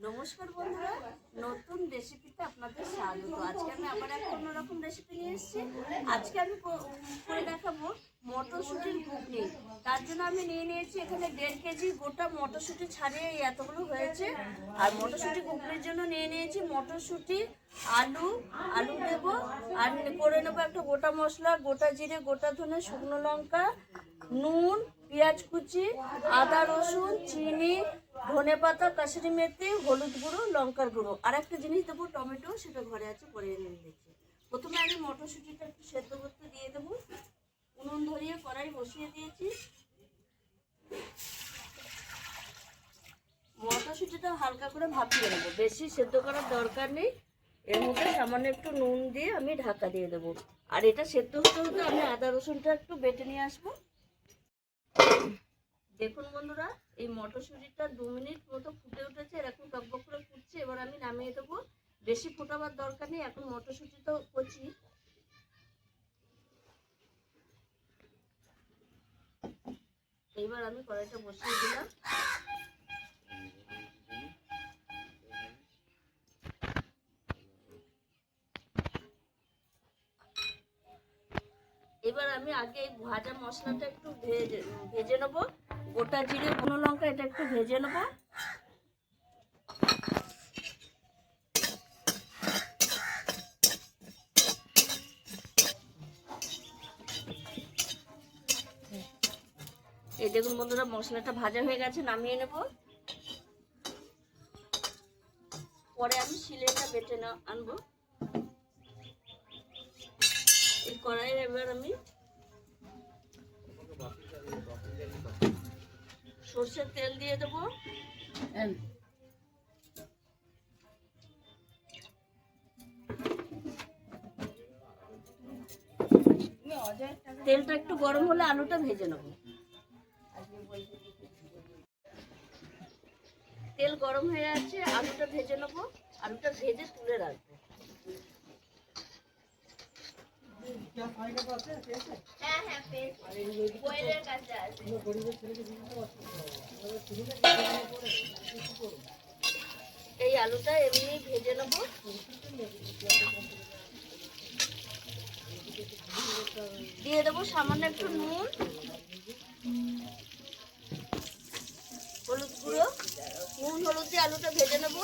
নমস্কার বন্ধুরা, নতুন রেসিপিতে আপনাদের স্বাগত। আজকে আমি আবার একটা অন্যরকম রেসিপি নিয়ে এসেছি। আজকে আমি করে দেখাবো মটরশুঁটির ঘুগনি। তার জন্য আমি নিয়ে নিয়েছি এখানে 1.5 কেজি গোটা মটরশুঁটি, ছাড়িয়ে এতগুলো হয়েছে। আর মটরশুঁটি ঘুগনির জন্য নিয়ে নিয়েছি মটরশুঁটি, আলু দেব, আর করে নেবো একটা গোটা মশলা, গোটা জিরে, গোটা ধনে, শুকনো লঙ্কা, নুন, পেঁয়াজ কুচি, আদা রসুন, চিনি, ধনেপাতা, কাসুরি মেথি, হলুদ গুঁড়ো, লঙ্কার গুঁড়ো। আর একটা জিনিস দেবো টমেটো, সেটা ঘরে আছে, পরে এনে দিচ্ছি। প্রথমে আমি মটরশুঁটিটা একটু সেদ্ধ করতে দিয়ে দেবো। উনুন ধরিয়ে কড়াই বসিয়ে দিয়েছি। মটরশুঁটিটা হালকা করে ভাপিয়ে নেবো, বেশি সেদ্ধ করার দরকার নেই। এর মধ্যে সামান্য একটু নুন দিয়ে আমি ঢাকা দিয়ে দেবো। আর এটা সেদ্ধ হতে হতে আমি আদা রসুনটা একটু বেটে নিয়ে আসবো। দেখুন বন্ধুরা, এই মটরশুঁটিটা 2 মিনিট মতো ফুটে উঠেছে, এরকম টকবক করে ফুটছে। এবার আমি নামিয়ে দেবো। বেশি ফোটাবার দরকার নেই, এখন মটরশুঁটি তো কচি। এইবার আমি কড়াইটা বসিয়ে দিলাম। এবার আমি আগে এই ভাজা মশলাটা একটু ভেজে নেবো। গোটা জিরে, শুকনো লঙ্কা, এটা একটু ভেজে নেবো। এই দেখুন বন্ধুরা, মশলাটা ভাজা হয়ে গেছে, নামিয়ে নেব। পরে আমি শিলেটা বেটে আনবো। এই কড়াইয়ে এবার আমি সর্ষের তেল দিয়ে দেবো। তেলটা একটু গরম হলে আলুটা ভেজে নেব। তেল গরম হয়ে আছে, আলুটা ভেজে নেব। আলুটা ভেজে তুলে রাখবো। এই আলুটা এমনি ভেজে নেব। দিয়ে দেবো সামান্য একটু নুন, হলুদ গুঁড়ো। নুন হলুদ দিয়ে আলুটা ভেজে নেব।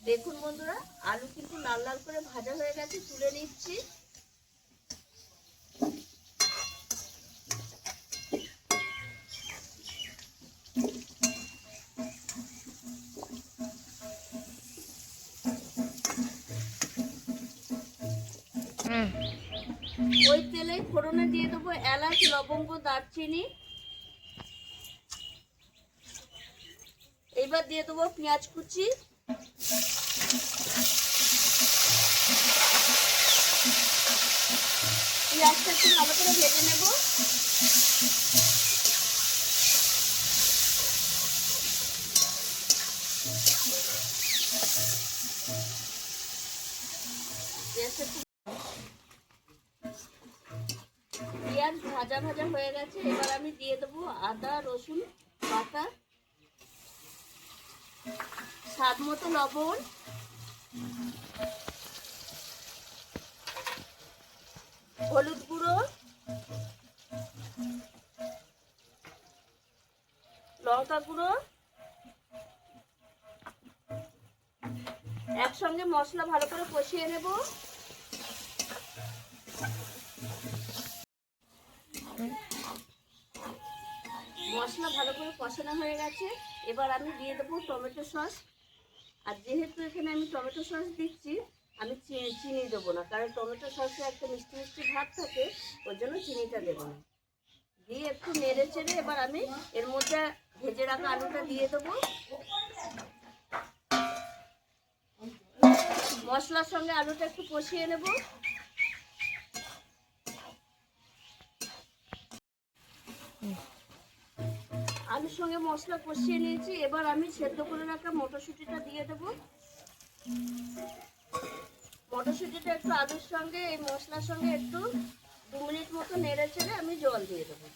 দেখুন বন্ধুরা, আলু কিন্তু লাল লাল করে ভাজা হয়ে গেছে, তুলে নিচ্ছি। ওই তেলে ফোড়নে দিয়ে দেবো এলাচ, লবঙ্গ, দারচিনি। এইবার দিয়ে দেবো পেঁয়াজ কুচি। পেঁয়াজটা একটু ভালো করে ভেজে নেব। পেঁয়াজ ভাজা ভাজা হয়ে গেছে, এবার আমি দিয়ে দেবো আদা রসুন বাটা, স্বাদ মতো লবণ, হলুদ গুঁড়ো, লঙ্কা গুঁড়ো। একসঙ্গে মশলা ভালো করে কষিয়ে নেব। মশলা ভালো করে কষানো হয়ে গেছে, এবার আমি দিয়ে দেবো টমেটো সস। আর যেহেতু এখানে আমি টমেটো সস দিচ্ছি, আমি চিনি দেবো না, কারণ টমেটো সসে একটা মিষ্টি মিষ্টি ভাব থাকে, ওই জন্য চিনিটা দেবো না। দিয়ে একটু নেড়ে চেড়ে এবার আমি এর মধ্যে ভেজে রাখা আলুটা দিয়ে দেবো। মশলার সঙ্গে আলুটা একটু কষিয়ে নেব। আলুর সঙ্গে মশলা কষিয়ে নিয়েছি, এবার আমি সেদ্ধ করে রাখা মটরশুঁটিটা দিয়ে দেবো। মটরশুঁটিটা একটু আলুর সঙ্গে এই মশলার সঙ্গে একটু 2 মিনিট মতো নেড়ে চেড়ে আমি জল দিয়ে দেবো।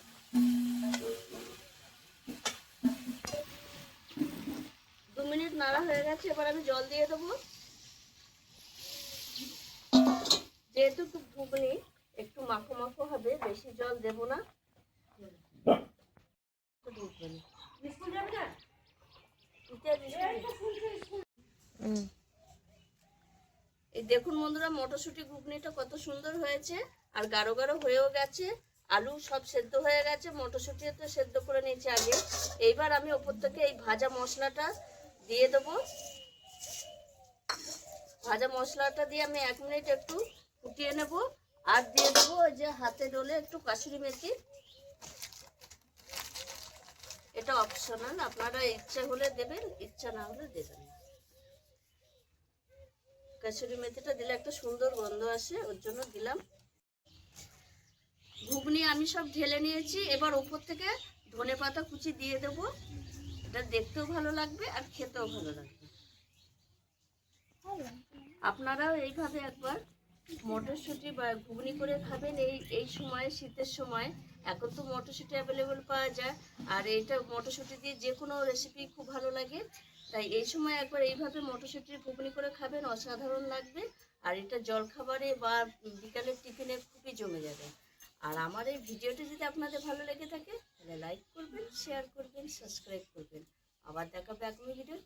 2 মিনিট নাড়া হয়ে গেছে, এবার আমি জল দিয়ে দেবো। যেহেতু ঘুগনি একটু মাখো মাখো হবে, বেশি জল দেব না। এই দেখুন বন্ধুরা, মটরশুঁটি ঘুগনিটা কত সুন্দর হয়েছে, আর গাঢ় গাঢ় হয়েও গেছে। আলু সব সেদ্ধ হয়ে গেছে, মটরশুঁটিও তো সেদ্ধ করে নিয়েছি আগে। এইবার আমি ওপর থেকে এই ভাজা মশলাটা দিয়ে দেবো। ভাজা মশলাটা দিয়ে আমি 1 মিনিট একটু ফুটিয়ে নেব। আর দিয়ে দেবো ওই যে হাতে ডলে একটু কাসুরি মেথি। এটা অপশনাল, আপনারা ইচ্ছা হলে দেবেন, ইচ্ছা না হলে দেবেন না। কাসুরি মেথিটা দিলে একটা সুন্দর গন্ধ আসে, ওর জন্য দিলাম। ঘুগনি আমি সব ঢেলে নিয়েছি, এবার উপর থেকে ধনেপাতা কুচি দিয়ে দেবো। এটা দেখতেও ভালো লাগবে আর খেতেও ভালো লাগবে। আপনারাও এইভাবে একবার মটরশুঁটি বা ঘুগনি করে খাবেন এই সময়, শীতের সময়। এখন তো মটরশুঁটি অ্যাভেলেবল পাওয়া যায়, আর এইটা মটরশুঁটি দিয়ে যে কোনো রেসিপি খুব ভালো লাগে। তাই এই সময় একবার এইভাবে মটরশুঁটির ঘুগনি করে খাবেন, অসাধারণ লাগবে। আর এটা জলখাবারে বা বিকালের টিফিনে খুবই জমে যাবে। আর আমার এই ভিডিওটি যদি আপনাদের ভালো লেগে থাকে তাহলে লাইক করবেন, শেয়ার করবেন, সাবস্ক্রাইব করবেন। আবার দেখাবে আগামী ভিডিও।